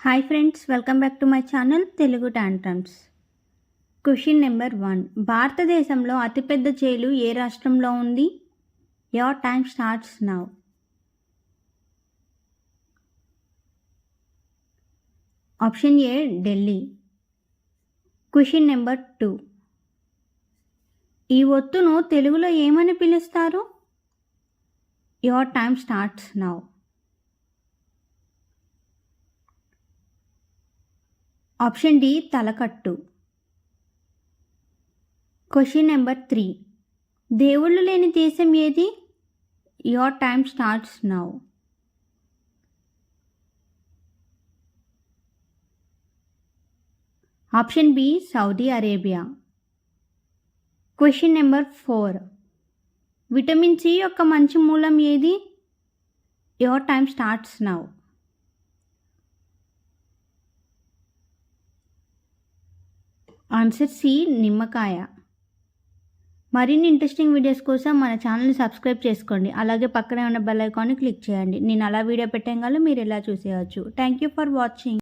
Hi friends, welcome back to my channel Telugu tantrums. Question number 1. భారతదేశంలో అతిపెద్ద jail ఏ రాష్ట్రంలో ఉంది? Your time starts now. Option A Delhi. Question number 2. ఈ ఒత్తును తెలుగులో ఏమని పిలుస్తారు? Your time starts now. Option D తలకట్టు. Question number 3. దేవుళ్ళు లేని దేశం ఏది? Your time starts now. Option B Saudi Arabia. Question number 4. Vitamin C యొక్క మంచి మూలం ఏది? Your time starts now. Answer C నిమ్మకాయ. మరిన్ని ఇంట్రెస్టింగ్ వీడియోస్ కోసం మన ఛానల్ని సబ్స్క్రైబ్ చేసుకోండి. అలాగే పక్కనే ఉన్న బెల్ ఐకాన్ని క్లిక్ చేయండి. నేను అలా వీడియో పెట్టగానే మీరు ఇలా చూసేయచ్చు. Thank you for watching.